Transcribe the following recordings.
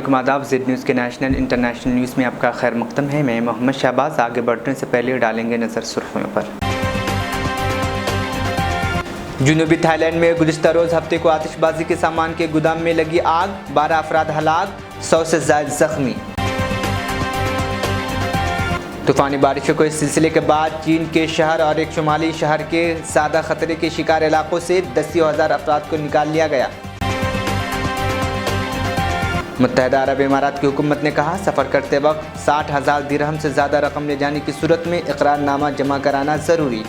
अस्सलामुअलैकुम आदाब। Z news के नेशनल इंटरनेशनल न्यूज़ में आपका खैर मक़दम है। मैं मोहम्मद शहबाज। आगे बढ़ने से पहले डालेंगे नज़र सुर्खियों पर। जनूबी थाईलैंड में गुज़िश्ता रोज़ हफ्ते को आतिशबाजी के सामान के गोदाम में लगी आग, 12 अफराद हलाक, 100 से ज़ायद जख्मी। तूफ़ानी बारिशों के इस सिलसिले के बाद चीन के शहर और एक शुमाली शहर के ज़्यादा खतरे के शिकार इलाकों से 10,000 अफराद को निकाल लिया गया। मुत्तहिदा अरब इमारात की हुकूमत ने कहा, सफ़र करते वक्त 60,000 दिरहम से ज़्यादा रकम ले जाने की सूरत में इकरारनामा जमा कराना ज़रूरी।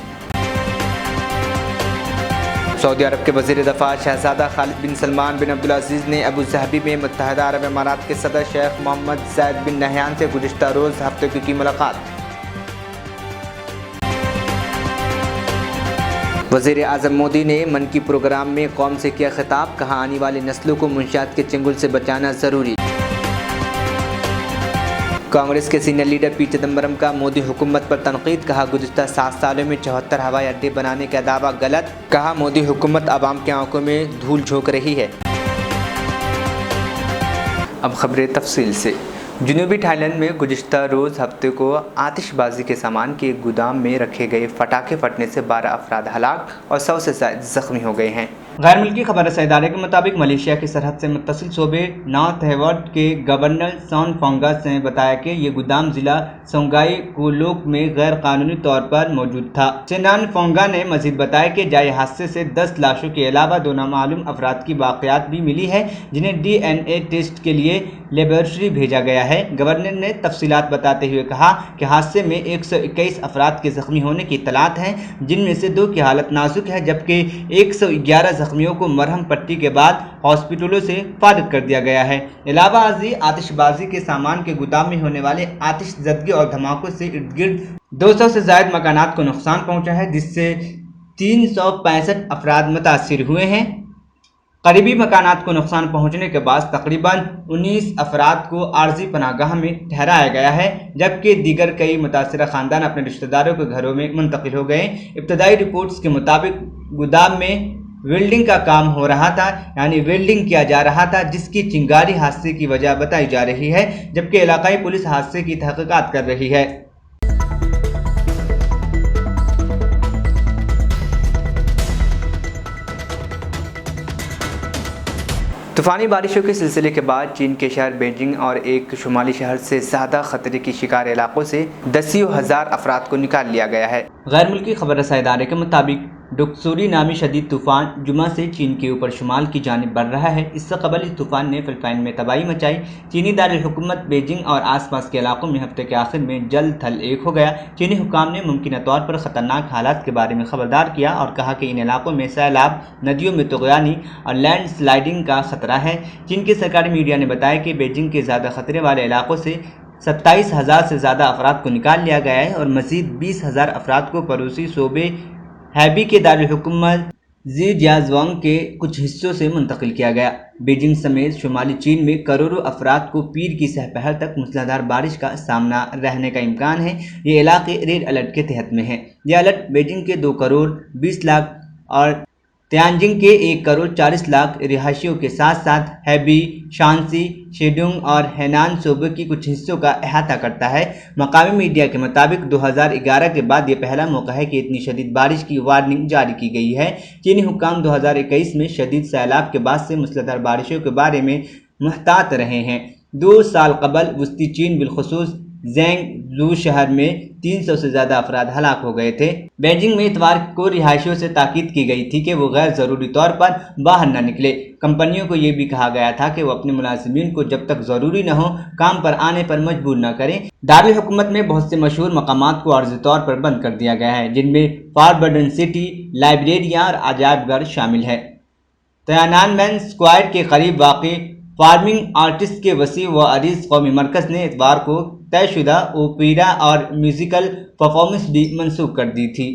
सऊदी अरब के वज़ीर दफ़ा शहज़ादा खालिद बिन सलमान बिन अब्दुल-अज़ीज़ ने अबू ज़हबी में मुत्तहिदा अरब इमारात के सदर शेख मोहम्मद ज़ायद बिन नहयान से गुज़िश्ता रोज़ हफ्ते की मुलाकात। वज़ीर आज़म मोदी ने मन की प्रोग्राम में कौम से किया खिताब, कहा आने वाली नस्लों को मुंशियात के चंगुल से बचाना ज़रूरी। कांग्रेस के सीनियर लीडर पी चिदम्बरम का मोदी हुकूमत पर तनकीद, कहा गुज़िश्ता 7 सालों में 74 हवाई अड्डे बनाने का दावा गलत, कहा मोदी हुकूमत आवाम की आंखों में धूल झोंक रही है। अब खबरें तफसील से। जनूबी थाईलैंड में गुज़िश्ता रोज़ हफ्ते को आतिशबाजी के सामान के गोदाम में रखे गए फटाखे फटने से 12 अफराद हलाक और 100 से ज़्यादा जख्मी हो गए हैं। गैर मुल्की खबर रसाई इदारे के मुताबिक मलेशिया की सरहद से मुत्तसिल सूबे नॉर्थ हेवर्ड के गवर्नर सॉन फोंगास ने बताया कि ये गोदाम जिला सोंगाई कोलोक में गैर कानूनी तौर पर मौजूद था। सेनान फोंगा ने मजीद बताया कि जाए हादसे से 10 लाशों के अलावा 2 नामालूम अफराद की बाक़ियात भी मिली है, जिन्हें DNA टेस्ट के लिए लेबोरेटरी भेजा गया है। गवर्नर ने तफसीलात बताते हुए कहा कि हादसे में 121 अफराद के जख्मी होने की इत्तलात हैं, जिनमें से 2 की हालत नाजुक है, जबकि 111 जख्मियों को मरहम पट्टी के बाद हॉस्पिटलों से फारिग कर दिया गया है। इलावा अजी आतिशबाजी के सामान के गोदाम में होने वाले आतिशज़दगी और धमाकों से इर्द गिर्द 200 से ज़ायद मकानात को नुकसान पहुंचा है, जिससे 365 अफराद मुतासिर हुए हैं। करीबी मकानात को नुकसान पहुंचने के बाद तकरीबन 19 अफराद को आर्जी पनागाह में ठहराया गया है, जबकि दीगर कई मुतासिरा खानदान अपने रिश्तेदारों के घरों में मुंतकिल हो गए। इब्तदाई रिपोर्ट्स के मुताबिक गोदाम में वेल्डिंग का काम हो रहा था, यानी वेल्डिंग किया जा रहा था, जिसकी चिंगारी हादसे की वजह बताई जा रही है, जबकि इलाकाई पुलिस हादसे की तहकीकात कर रही है। तूफ़ानी बारिशों के सिलसिले के बाद चीन के शहर बीजिंग और एक शुमाली शहर से ज़्यादा खतरे की शिकार इलाकों से 10,000 अफराद को निकाल लिया गया है। गैर मुल्की खबर रसाई इदारे के मुताबिक डुक्सुरी नामी शदीद तूफ़ान जुमा से चीन के ऊपर शुमाल की जानिब बढ़ रहा है। इससे कबल इस तूफ़ान ने फिलिपाइन में तबाही मचाई। चीनी दारुल हुकूमत बीजिंग और आसपास के इलाकों में हफ्ते के आखिर में जल थल एक हो गया। चीनी हुकाम ने मुमकिन तौर पर ख़तरनाक हालात के बारे में खबरदार किया और कहा कि इन इलाकों में सैलाब, नदियों में तुग़यानी और लैंड स्लाइडिंग का खतरा है। चीन के सरकारी मीडिया ने बताया कि बीजिंग के ज़्यादा खतरे वाले इलाकों से 27,000 से ज़्यादा अफराद को निकाल लिया गया है और मज़ीद 20,000 अफराद को पड़ोसी सूबे हैबी के दारुल हुकूमत ज़ीजियाज़ुआंग के कुछ हिस्सों से मुंतकिल किया गया। बीजिंग समेत शुमाली चीन में करोड़ों अफराद को पीर की सहपहर तक मूसलाधार बारिश का सामना रहने का इम्कान है। ये इलाके रेड अलर्ट के तहत में हैं। यह अलर्ट बीजिंग के 2 करोड़ 20 लाख और तियानजिन के 1 करोड़ 40 लाख रिहायशियों के साथ साथ हैबी, शांसी, शेडुंग और हैनान सूबे की कुछ हिस्सों का अहाता करता है। मकामी मीडिया के मुताबिक 2011 के बाद यह पहला मौका है कि इतनी शदीद बारिश की वार्निंग जारी की गई है। चीनी हुक्काम 2021 में शदीद सैलाब के बाद से मूसलाधार बारिशों के बारे में मुहतात रहे हैं। 2 साल कबल वस्ती चीन बिलखुसूस ज़ैंगजू शहर में 300 से ज़्यादा अफराद हलाक हो गए थे। बीजिंग में इतवार को रिहायशियों से ताकीद की गई थी कि वो गैर ज़रूरी तौर पर बाहर न निकले। कंपनियों को ये भी कहा गया था कि वो अपने मुलाजिमीन को जब तक ज़रूरी न हो काम पर आने पर मजबूर न करें। दारुल हुकूमत में बहुत से मशहूर मकामात को आर्जी तौर पर बंद कर दिया गया है, जिनमें फॉरबिडन सिटी, लाइब्रेरियाँ और अजायबघर शामिल है। तियानानमेन स्क्वायर के करीब वाक़ फार्मिंग आर्टिस्ट के वसी व अरीज कौमी मरकज़ ने इतवार को तयशुदा ओपेरा और म्यूज़िकल परफॉर्मेंस भी मनसूख कर दी थी।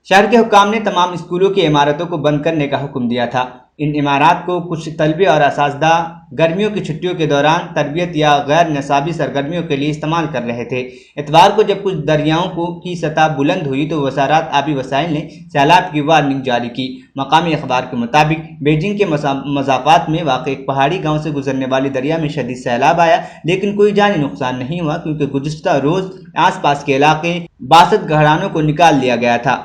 शहर के हुक्काम ने तमाम स्कूलों की इमारतों को बंद करने का हुक्म दिया था। इन इमारात को कुछ तलबे और असातिज़ा गर्मियों की छुट्टियों के दौरान तरबियत या गैर निसाबी सरगर्मियों के लिए इस्तेमाल कर रहे थे। इतवार को जब कुछ दरियाओं की सतह बुलंद हुई तो वज़ारत आबी वसाइल ने सैलाब की वार्निंग जारी की। मकामी अखबार के मुताबिक बीजिंग के मज़ाफ़ात में वाक़ एक पहाड़ी गाँव से गुजरने वाली दरिया में शदीद सैलाब आया, लेकिन कोई जानी नुकसान नहीं हुआ क्योंकि गुज़िश्ता रोज़ आस पास के इलाके 62 घरानों को निकाल लिया गया था।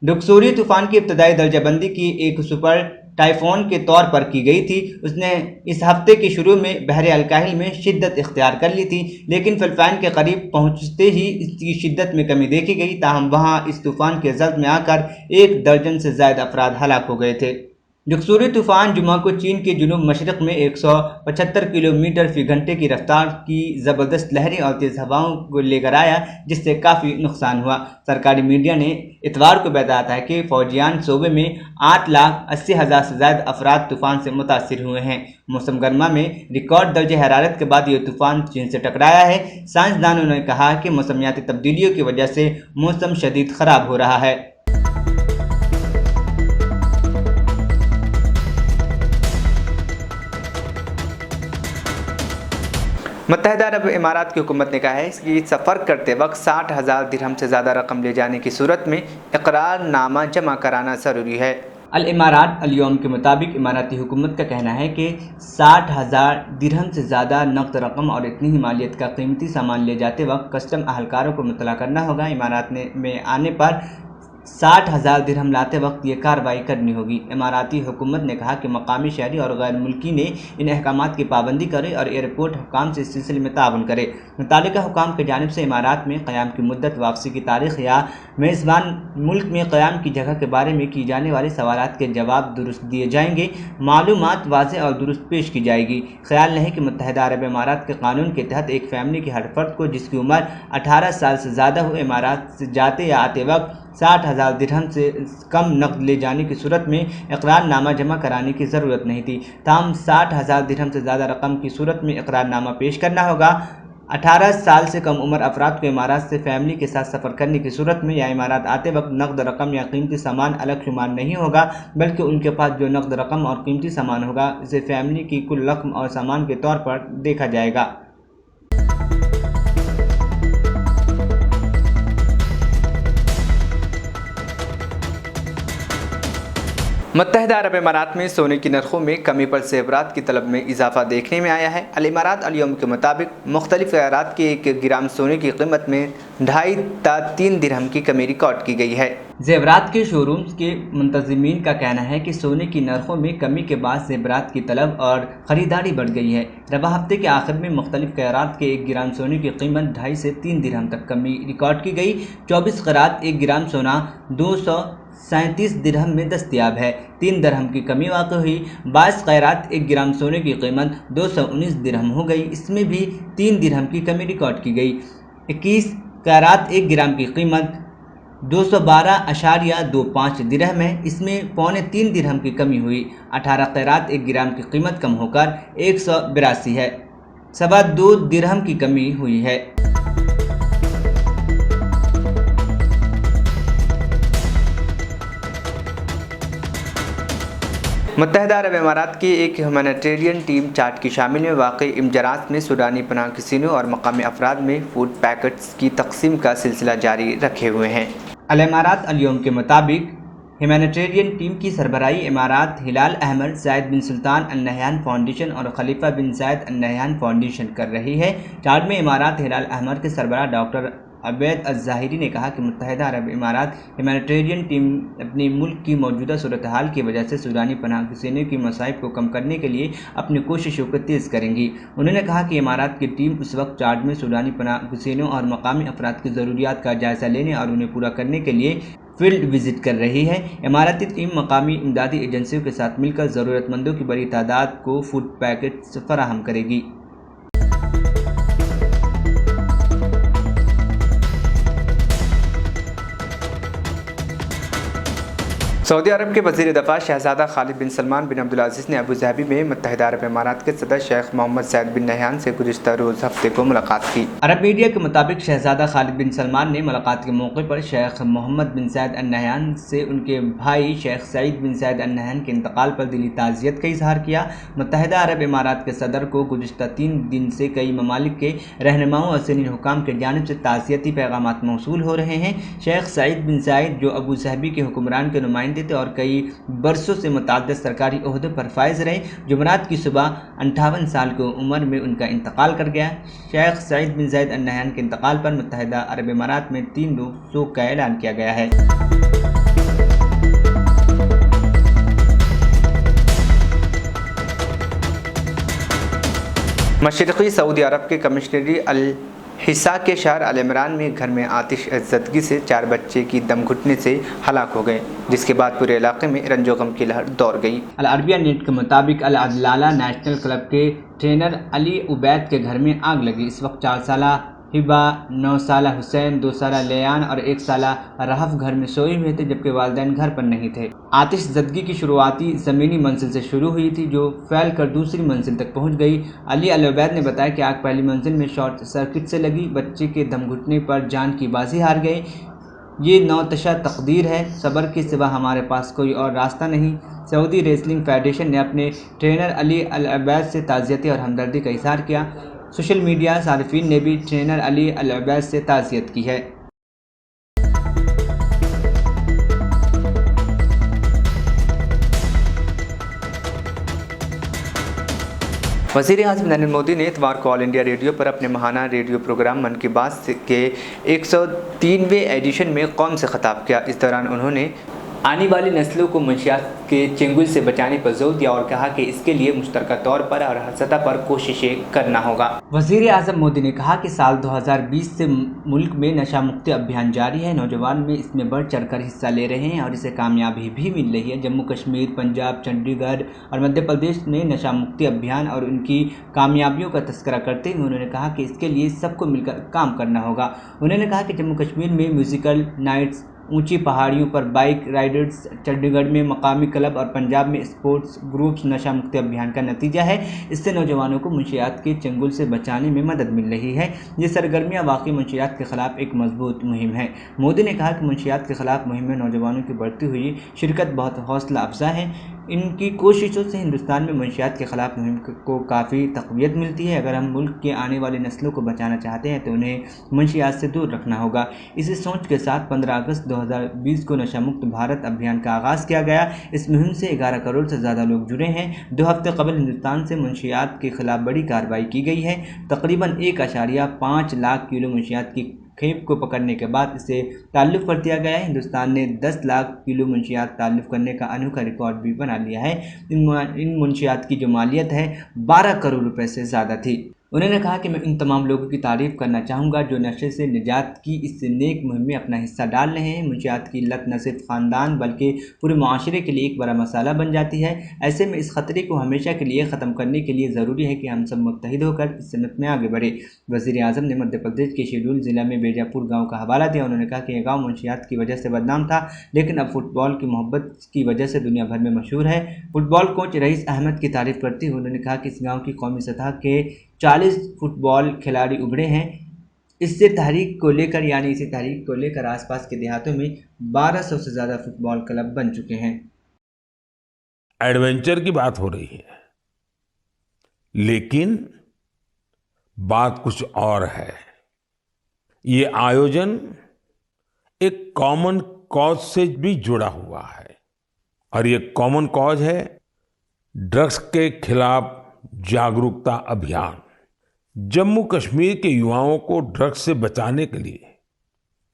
डुक्सोरी तूफान की इब्तदाई दर्जाबंदी की एक सुपर टाइफून के तौर पर की गई थी। उसने इस हफ्ते के शुरू में बहरे अलकाहिल में शिद्दत इख्तियार कर ली थी, लेकिन फिलिपाइन के करीब पहुंचते ही इसकी शिद्दत में कमी देखी गई। ताहम वहां इस तूफान के जद में आकर 1 दर्जन से ज़्यादा अफराद हलाक हो गए थे। डुक्सोरी तूफान जुमा को चीन के जुनूब मशरक़ में 175 किलोमीटर फी घंटे की रफ्तार की ज़बरदस्त लहरें और तेज़ हवाओं को लेकर आया, जिससे काफ़ी नुकसान हुआ। सरकारी मीडिया ने इतवार को बताया था कि फौजियान सूबे में 8,80,000 से ज़्यादा अफराद तूफ़ान से मुतासिर हुए हैं। मौसम गर्मा में रिकॉर्ड दर्जे हरारत के बाद यह तूफ़ान चीन से टकराया है। साइंसदानों ने कहा कि मौसमियाती तब्दीलियों की वजह से मौसम शदीद ख़राब हो रहा है। मुत्तहिदा अरब इमारात की हुकूमत ने कहा है कि सफ़र करते वक्त 60,000 दिरहम से ज़्यादा रकम ले जाने की सूरत में इकरारनामा जमा कराना ज़रूरी है। अल इमारात अल यौम के मुताबिक इमाराती हुकूमत का कहना है कि 60,000 दिरहम से ज़्यादा नकद रकम और इतनी ही मालियत का कीमती सामान ले जाते वक्त कस्टम अहलकारों को मुतला करना होगा। इमारात में आने पर 60,000 दिरहम लाते वक्त ये कार्रवाई करनी होगी। इमाराती हुकूमत ने कहा कि मकामी शहरी और गैर मुल्की ने इन अहकामात की पाबंदी करे और एयरपोर्ट हुकाम से इस सिलसिले में ताउन करे। मुतालिका हुकाम की जानिब से इमारात में क़याम की मुद्दत, वापसी की तारीख या मेज़बान मुल्क में क़याम की जगह के बारे में की जाने वाले सवालात के जवाब दुरुस्त दिए जाएंगे। मालूमात वाज़ेह और दुरुस्त पेश की जाएगी। ख्याल नहीं कि मुत्तहिदा अरब इमारात के कानून के तहत एक फैमिली के हर फर्द को जिसकी उम्र 18 साल से ज़्यादा हो इमारात से जाते या आते वक्त 60,000 दिरहम से कम नकद ले जाने की सूरत में इकरारनामा जमा कराने की ज़रूरत नहीं थी। ताहम 60,000 दिरहम से ज़्यादा रकम की सूरत में इकरारनामा पेश करना होगा। 18 साल से कम उम्र अफराद को इमारात से फैमिली के साथ सफ़र करने की सूरत में या इमारात आते वक्त नकद रकम या कीमती सामान अलग शुमार नहीं होगा, बल्कि उनके पास जो नकद रकम और कीमती सामान होगा इसे फैमिली की कुल रकम और सामान के तौर पर देखा जाएगा। मुत्तहिदा अरब इमारात में सोने की नरखों में कमी पर ज़ेवरात की तलब में इजाफा देखने में आया है। अल इमारात अल यौम के मुताबिक मुख्तलिफ ज़ेवरात के 1 ग्राम सोने की कीमत में 2.5 से 3 दिरहम की कमी रिकॉर्ड की गई है। ज़ेवरात के शोरूम्स के मुंतज़िमीन का कहना है कि सोने की नरखों में कमी के बाद ज़ेवरात की तलब और ख़रीदारी बढ़ गई है। रबा हफ्ते के आखिर में मुख्तलिफ क़रात के 1 ग्राम सोने की कीमत 2.5 से 3 दिरहम तक कमी रिकॉर्ड की गई। 24 क़रात 1 ग्राम सोना 237 दिरहम में दस्तयाब है। 3 दिरहम की कमी वाक़ हुई। 22 क़रात 1 ग्राम सोने की कीमत 219 दिरहम हो गई। इसमें भी 3 दिरहम की कमी रिकॉर्ड की गई। 21 क़रात 1 ग्राम की कीमत 212.25 दिरहम है। इसमें 2.25 दिरहम की कमी हुई। 18 क़रात 1 ग्राम की कीमत कम होकर 182 है। 2.25 दिरहम की कमी हुई है। मुत्तहिदा अरब इमारात की एक ह्यूमैनिटेरियन टीम चाट की शामिल में वाक़ई इमजरात में सूडानी पनाह गज़ीनों और मकामी अफराद में फूड पैकेट्स की तकसीम का सिलसिला जारी रखे हुए हैं। अल इमारात अल यौम के मुताबिक ह्यूमैनिटेरियन टीम की सरबराही इमारात हिलाल अहमद ज़ायद बिन सुल्तान अल नहयान फाउंडेशन और खलीफा बिन ज़ायद अल नहयान फाउंडेशन कर रही है। चार्ट में इमारात हिलाल अहमद के सरबराह डॉक्टर अबैद अज़-ज़ाहिरी ने कहा कि मुत्तहिदा अरब इमारात ह्यूमैनिटेरियन टीम अपने मुल्क की मौजूदा सूरत हाल की वजह से सूडानी पनाह गज़ीनों की मसाइब को कम करने के लिए अपनी कोशिशों को तेज़ करेंगी। उन्होंने कहा कि इमारात की टीम उस वक्त चार्ट में सूडानी पनाह गज़ीनों और मकामी अफराद की ज़रूरियात का जायज़ा लेने और उन्हें पूरा करने के लिए फील्ड विजिट कर रही है। इमाराती टीम मकामी इमदादी एजेंसियों के साथ मिलकर ज़रूरतमंदों की बड़ी तादाद को फूड पैकेट्स फराहम करेगी। सऊदी अरब के वज़ीर दफ़ा शहज़ादा खालिद बिन सलमान बिन अब्दुल अज़ीज़ ने अबू धाबी में मुत्तहिदा अरब इमारात के सदर शेख मोहम्मद सैद बिन नहयान से गुज़िश्ता रोज़ हफ्ते को मुलाकात की। अरब मीडिया के मुताबिक शहज़ादा खालिद बिन सलमान ने मुलाकात के मौके पर शेख मोहम्मद बिन सैद अल नहयान से उनके भाई शेख सईद बिन सैद अल नहयान के इंतकाल पर दिली ताज़ियत का इजहार किया। मुत्तहिदा अरब इमारात के सदर को गुज़िश्ता 3 दिन से कई ममालिक के रहनुमाओं और सीनियर हुकाम की जानिब से ताज़ियती पैगामात मौसूल हो रहे हैं। शेख सईद बिन सैद जो अबू धाबी के हुक्मरान के नुमाइंदे थे और कई बरसों से मुतअद्दिद सरकारी ओहदों पर फाइज रहे, जुमरात की सुबह 58 साल की उम्र में उनका इंतकाल कर गया। शेख सईद बिन सैद अल नहयान के इंतकाल पर मुत्तहिदा अरब इमारात में 3 रोज़ शोक का ऐलान किया गया है। मशरिकी सऊदी अरब के कमिश्नरी अल हिस्सा के शहर अल इमरान में घर में आतिश ज़दगी से 4 बच्चे की दम घुटने से हलाक हो गए, जिसके बाद पूरे इलाके में रंजो गम की लहर दौड़ गई। अल अरबिया नेट के मुताबिक अल अदलाला नेशनल क्लब के ट्रेनर अली उबैद के घर में आग लगी। इस वक्त 4 साला हिबा, 9 साला हुसैन, 2 साला लेयान और 1 साला रहफ घर में सोए हुए थे, जबकि वालिदैन घर पर नहीं थे। आतिश ज़दगी की शुरुआती ज़मीनी मंजिल से शुरू हुई थी, जो फैल कर दूसरी मंजिल तक पहुंच गई। अली अल उबैद ने बताया कि आग पहली मंजिल में शॉर्ट सर्किट से लगी। बच्चे के दम घुटने पर जान की बाजी हार गए। ये नौतशा तकदीर है, सब्र के सिवा हमारे पास कोई और रास्ता नहीं। सऊदी रेसलिंग फेडरेशन ने अपने ट्रेनर अली अल उबैद से ताज़ियती और हमदर्दी का इज़हार किया। सोशल मीडिया सारिफीन ने भी ट्रेनर अली अल उबैद से ताज़ियत की है। वज़ीर आज़म नरेंद्र मोदी ने इतवार को ऑल इंडिया रेडियो पर अपने माहाना रेडियो प्रोग्राम मन की बात के 103वें एडिशन में कौम से ख़िताब किया। इस दौरान उन्होंने आने वाली नस्लों को मंशियात के चंगुल से बचाने पर जोर दिया और कहा कि इसके लिए मुश्तरका तौर पर और हर सतह पर कोशिशें करना होगा। वज़ीर आज़म मोदी ने कहा कि साल 2020 से मुल्क में नशा मुक्ति अभियान जारी है। नौजवान में इसमें बढ़ चढ़ कर हिस्सा ले रहे हैं और इसे कामयाबी भी मिल रही है। जम्मू कश्मीर, पंजाब, चंडीगढ़ और मध्य प्रदेश में नशा मुक्ति अभियान और उनकी कामयाबियों का तस्करा करते हुए उन्होंने कहा कि इसके लिए सबको मिलकर काम करना होगा। उन्होंने कहा कि जम्मू कश्मीर में म्यूज़िकल नाइट्स, ऊंची पहाड़ियों पर बाइक राइडर्स, चंडीगढ़ में मकामी क्लब और पंजाब में स्पोर्ट्स ग्रुप्स नशा मुक्ति अभियान का नतीजा है। इससे नौजवानों को मुंशियात के चंगुल से बचाने में मदद मिल रही है। ये सरगर्मियाँ वाकई मुंशियात के खिलाफ एक मजबूत मुहिम है। मोदी ने कहा कि मुंशियात के खिलाफ मुहिम में नौजवानों की बढ़ती हुई शिरकत बहुत हौसला अफजा है। इनकी कोशिशों से हिंदुस्तान में मुंशियात के खिलाफ मुहिम को काफ़ी तक़वियत मिलती है। अगर हम मुल्क के आने वाली नस्लों को बचाना चाहते हैं तो उन्हें मुंशियात से दूर रखना होगा। इसी सोच के साथ 15 अगस्त 2020 को नशा मुक्त भारत अभियान का आगाज़ किया गया। इस मुहिम से 11 करोड़ से ज़्यादा लोग जुड़े हैं। 2 हफ्ते कबल हिंदुस्तान से मुंशियात के खिलाफ बड़ी कार्रवाई की गई है। तकरीबन 1.5 लाख किलो मुंशियात की खेप को पकड़ने के बाद इसे ताल्लुफ़ कर दिया गया है। हिंदुस्तान ने 10 लाख किलो मुंशियात ताल्लुफ़ करने का अनोखा रिकॉर्ड भी बना लिया है। इन मुंशियात की जो मालियत है 12 करोड़ रुपए से ज़्यादा थी। उन्होंने कहा कि मैं इन तमाम लोगों की तारीफ़ करना चाहूँगा जो नशे से निजात की इस नेक मुहिम में अपना हिस्सा डाल रहे हैं। मुंशियात की लत न सिर्फ ख़ानदान बल्कि पूरे माशरे के लिए एक बड़ा मसाला बन जाती है। ऐसे में इस ख़तरे को हमेशा के लिए ख़त्म करने के लिए ज़रूरी है कि हम सब मुत्तहिद होकर इस सनत में आगे बढ़े। वज़ीर आज़म ने मध्य प्रदेश के शेड्यूल ज़िला में बेजापुर गाँव का हवाला दिया। उन्होंने कहा कि यह गाँव मुंशियात की वजह से बदनाम था, लेकिन अब फुटबॉल की मोहब्बत की वजह से दुनिया भर में मशहूर है। फुटबॉल कोच रईस अहमद की तारीफ़ करते हुए उन्होंने कहा कि इस गाँव की कौमी सतह के 40 फुटबॉल खिलाड़ी उभरे हैं। इसी तहरीक को लेकर आसपास के देहातों में 1200 से ज़्यादा फुटबॉल क्लब बन चुके हैं। एडवेंचर की बात हो रही है, लेकिन बात कुछ और है। ये आयोजन एक कॉमन कॉज से भी जुड़ा हुआ है और ये कॉमन कॉज है ड्रग्स के खिलाफ जागरूकता अभियान। जम्मू कश्मीर के युवाओं को ड्रग्स से बचाने के लिए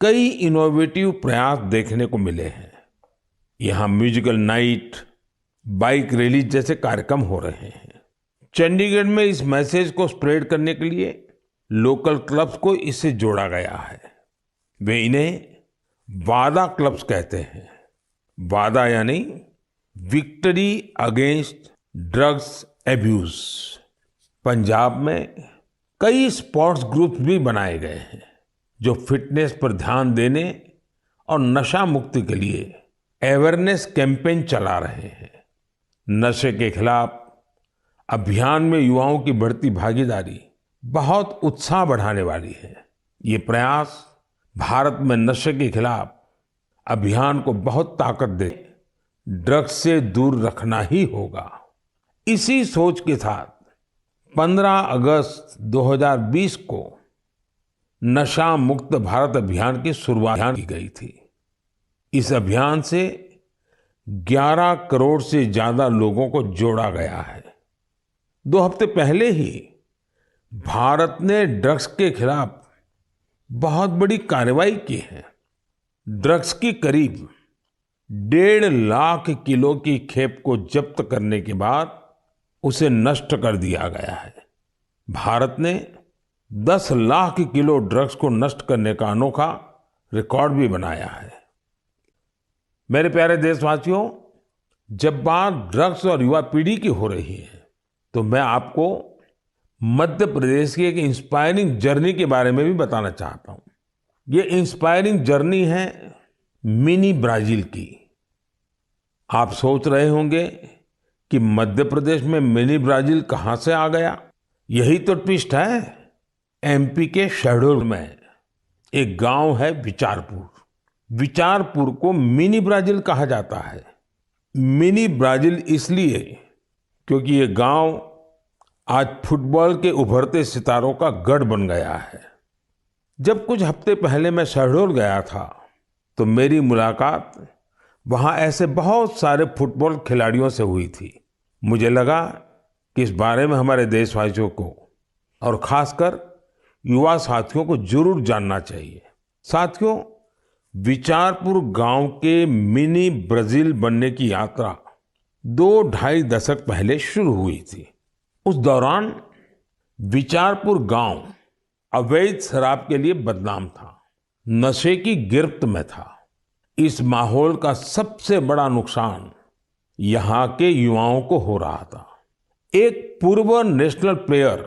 कई इनोवेटिव प्रयास देखने को मिले हैं। यहाँ म्यूजिकल नाइट, बाइक रैली जैसे कार्यक्रम हो रहे हैं। चंडीगढ़ में इस मैसेज को स्प्रेड करने के लिए लोकल क्लब्स को इससे जोड़ा गया है। वे इन्हें वादा क्लब्स कहते हैं। वादा यानी victory against drugs abuse. Punjab में कई स्पोर्ट्स ग्रुप्स भी बनाए गए हैं जो फिटनेस पर ध्यान देने और नशा मुक्ति के लिए अवेयरनेस कैंपेन चला रहे हैं। नशे के खिलाफ अभियान में युवाओं की बढ़ती भागीदारी बहुत उत्साह बढ़ाने वाली है। ये प्रयास भारत में नशे के खिलाफ अभियान को बहुत ताकत दे, ड्रग्स से दूर रखना ही होगा। इसी सोच के साथ 15 अगस्त 2020 को नशा मुक्त भारत अभियान की शुरुआत की गई थी। इस अभियान से 11 करोड़ से ज्यादा लोगों को जोड़ा गया है। 2 हफ्ते पहले ही भारत ने ड्रग्स के खिलाफ बहुत बड़ी कार्रवाई की है। ड्रग्स की करीब 1.5 लाख किलो की खेप को जब्त करने के बाद उसे नष्ट कर दिया गया है। भारत ने 10 लाख किलो ड्रग्स को नष्ट करने का अनोखा रिकॉर्ड भी बनाया है। मेरे प्यारे देशवासियों, जब बात ड्रग्स और युवा पीढ़ी की हो रही है तो मैं आपको मध्य प्रदेश की एक इंस्पायरिंग जर्नी के बारे में भी बताना चाहता हूं। ये इंस्पायरिंग जर्नी है मिनी ब्राजील की। आप सोच रहे होंगे कि मध्य प्रदेश में मिनी ब्राजील कहां से आ गया। यही तो ट्विस्ट है। एमपी के शहडोल में एक गांव है विचारपुर। विचारपुर को मिनी ब्राजील कहा जाता है। मिनी ब्राजील इसलिए क्योंकि ये गांव आज फुटबॉल के उभरते सितारों का गढ़ बन गया है। जब कुछ हफ्ते पहले मैं शहडोल गया था तो मेरी मुलाकात वहां ऐसे बहुत सारे फुटबॉल खिलाड़ियों से हुई थी। मुझे लगा कि इस बारे में हमारे देशवासियों को और खासकर युवा साथियों को जरूर जानना चाहिए। साथियों, विचारपुर गांव के मिनी ब्राजील बनने की यात्रा 2-2.5 दशक पहले शुरू हुई थी। उस दौरान विचारपुर गांव अवैध शराब के लिए बदनाम था, नशे की गिरफ्त में था। इस माहौल का सबसे बड़ा नुकसान यहाँ के युवाओं को हो रहा था। एक पूर्व नेशनल प्लेयर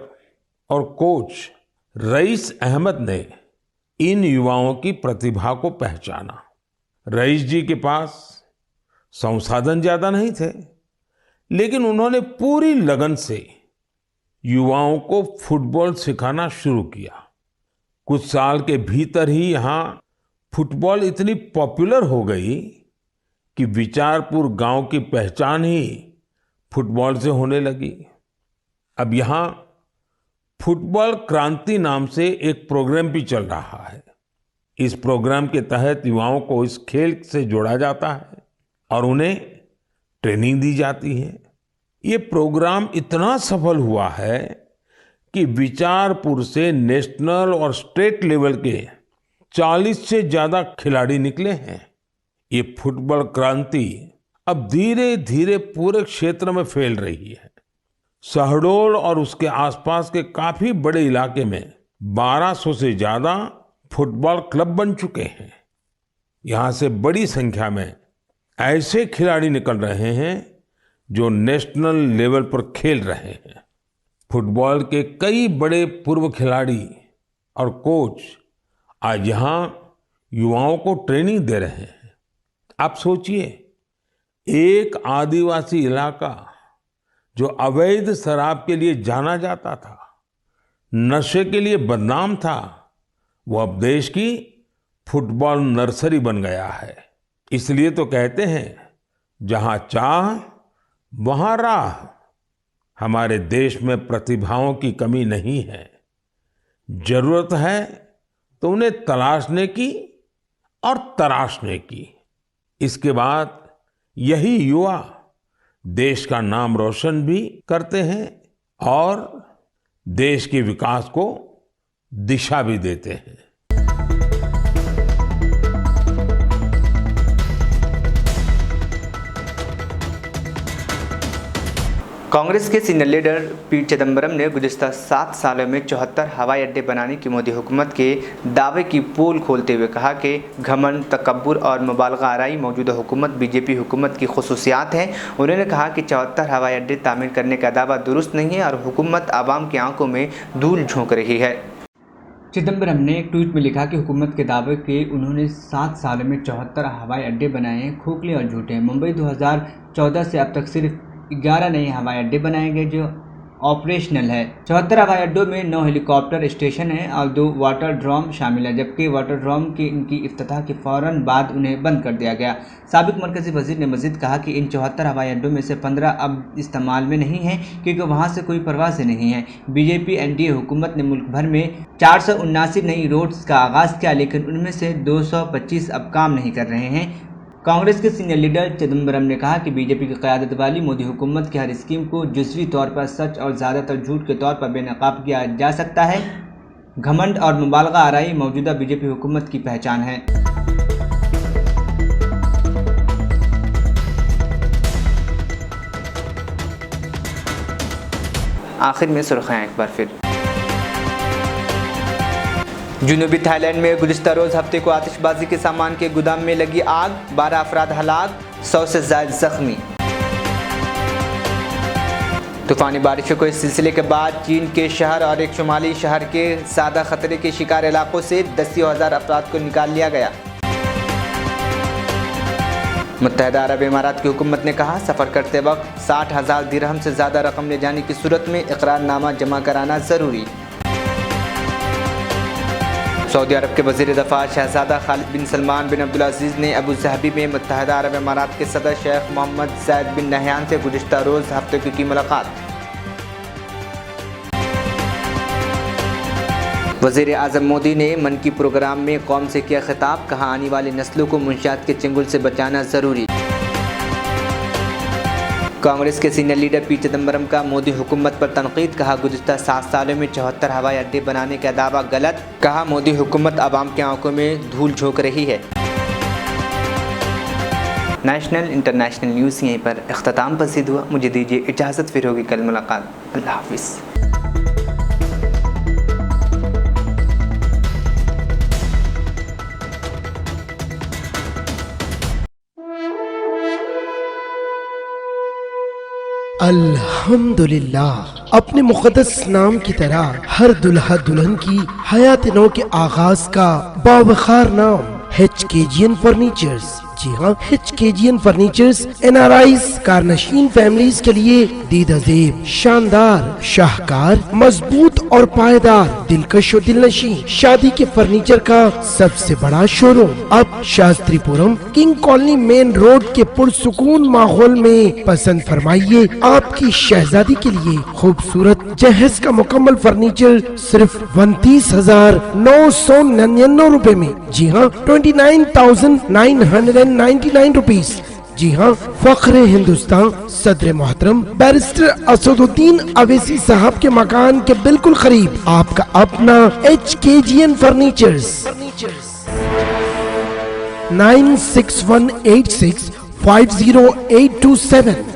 और कोच रईस अहमद ने इन युवाओं की प्रतिभा को पहचाना। रईस जी के पास संसाधन ज्यादा नहीं थे, लेकिन उन्होंने पूरी लगन से युवाओं को फुटबॉल सिखाना शुरू किया। कुछ साल के भीतर ही यहाँ फुटबॉल इतनी पॉपुलर हो गई कि विचारपुर गांव की पहचान ही फुटबॉल से होने लगी। अब यहाँ फुटबॉल क्रांति नाम से एक प्रोग्राम भी चल रहा है। इस प्रोग्राम के तहत युवाओं को इस खेल से जोड़ा जाता है और उन्हें ट्रेनिंग दी जाती है। ये प्रोग्राम इतना सफल हुआ है कि विचारपुर से नेशनल और स्टेट लेवल के 40 से ज्यादा खिलाड़ी निकले हैं। ये फुटबॉल क्रांति अब धीरे धीरे पूरे क्षेत्र में फैल रही है। शहडोल और उसके आसपास के काफी बड़े इलाके में 1200 से ज्यादा फुटबॉल क्लब बन चुके हैं। यहाँ से बड़ी संख्या में ऐसे खिलाड़ी निकल रहे हैं जो नेशनल लेवल पर खेल रहे हैं। फुटबॉल के कई बड़े पूर्व खिलाड़ी और कोच आज यहाँ युवाओं को ट्रेनिंग दे रहे हैं। आप सोचिए, एक आदिवासी इलाका जो अवैध शराब के लिए जाना जाता था, नशे के लिए बदनाम था, वो अब देश की फुटबॉल नर्सरी बन गया है। इसलिए तो कहते हैं, जहां चाह वहां राह। हमारे देश में प्रतिभाओं की कमी नहीं है। जरूरत है तो उन्हें तलाशने की और तराशने की। इसके बाद यही युवा देश का नाम रोशन भी करते हैं और देश के विकास को दिशा भी देते हैं। कांग्रेस के सीनियर लीडर पी चिदम्बरम ने गुज़िश्ता 7 सालों में 74 हवाई अड्डे बनाने की मोदी हुकूमत के दावे की पोल खोलते हुए कहा कि घमंड, तकब्बुर और मुबालगा आराई मौजूदा हुकूमत बीजेपी हुकूमत की खुसूसियात हैं। उन्होंने कहा कि 74 हवाई अड्डे तामीर करने का दावा दुरुस्त नहीं है और हुकूमत आवाम की आंखों में धूल झोंक रही है। चिदम्बरम ने एक ट्वीट में लिखा कि हुकूमत के दावे के उन्होंने 7 सालों में 74 हवाई अड्डे बनाए हैं, खोखले और झूठे हैं। मुंबई 2014 से अब तक सिर्फ 11 नए हवाई अड्डे बनाए गए जो ऑपरेशनल है। 74 हवाई अड्डों में 9 हेलीकॉप्टर स्टेशन हैं और 2 वाटर ड्रोम शामिल है, जबकि वाटर ड्रोम की इनकी इफ्तिताह के फ़ौरन बाद उन्हें बंद कर दिया गया। साबिक मरकज़ी वज़ीर ने मज़ीद कहा कि इन 74 हवाई अड्डों में से 15 अब इस्तेमाल में नहीं हैं क्योंकि वहाँ से कोई परवाज़ें नहीं हैं। बीजेपी एनडीए हुकूमत ने मुल्क भर में 479 नई रोड्स का आगाज़ किया, लेकिन उनमें से 225 अब काम नहीं कर रहे हैं। कांग्रेस के सीनियर लीडर चिदम्बरम ने कहा कि बीजेपी की क़यादत वाली मोदी हुकूमत की हर स्कीम को जुज़वी तौर पर सच और ज़्यादातर झूठ के तौर पर बेनकाब किया जा सकता है। घमंड और मुबालगा आराई मौजूदा बीजेपी हुकूमत की पहचान है। आखिर में सुर्खियां एक बार फिर। जुनूबी थाईलैंड में गुज़िश्ता रोज़ हफ्ते को आतिशबाजी के सामान के गोदाम में लगी आग, 12 अफराद हलाक, 100 से ज़ायद ज़ख्मी। तूफ़ानी बारिशों के इस सिलसिले के बाद चीन के शहर और एक शुमाली शहर के ज़्यादा खतरे के शिकार इलाकों से 10,000 अफराद को निकाल लिया गया। मुत्तहिदा अरब इमारात की हुकूमत ने कहा, सफ़र करते वक्त 60,000 दिरहम से ज़्यादा रकम ले जाने की सूरत में इकरारनामा जमा कराना ज़रूरी। सऊदी अरब के वज़ीर दफ़ा शहज़ादा खालिद बिन सलमान बिन अब्दुल अज़ीज़ ने अबू ज़हबी में मुत्तहिदा अरब इमारात के सदर शेख मोहम्मद ज़ायद बिन नहयान से गुज़िश्ता रोज़ हफ्ते की मुलाकात। वज़ीर आज़म मोदी ने मन की प्रोग्राम में कौम से किया खिताब, कहा आने वाली नस्लों को मुंशियात के चंगुल से बचाना ज़रूरी। कांग्रेस के सीनियर लीडर पी चिदम्बरम का मोदी हुकूमत पर तनकीद, कहा गुज़िश्ता 7 सालों में 74 हवाई अड्डे बनाने का दावा गलत, कहा मोदी हुकूमत अवाम की आंखों में धूल झोंक रही है। नेशनल इंटरनेशनल न्यूज़ यहीं पर इख्तिताम पसीद हुआ। मुझे दीजिए इजाज़त, फिर होगी कल मुलाकात। अल्लाह हाफ़िज़। अल्हम्दुलिल्लाह, अपने मुक़द्दस नाम की तरह हर दुल्हा दुल्हन की हयात नौ के आगाज का बावखार नाम HKGN फर्नीचर्स। जी हाँ, HKGN फर्नीचर्स NRIs कारनशीन फैमिलीज के लिए दीदाज़ेब, शानदार, शाहकार, मजबूत और पायदार, दिलकश और दिलनशी शादी के फर्नीचर का सबसे बड़ा शोरूम अब Shastripuram king colony main road के पुरसुकून माहौल में। पसंद फरमाइए आपकी शहजादी के लिए खूबसूरत जहेज का मुकम्मल फर्नीचर सिर्फ 29,999 रुपए में। जी हाँ, 29,999 रुपीज। जी हाँ, फख्रे हिंदुस्तान सदर मोहतरम बैरिस्टर असदुद्दीन अवैसी साहब के मकान के बिल्कुल करीब आपका अपना HKGN फर्नीचर्स। 9618650827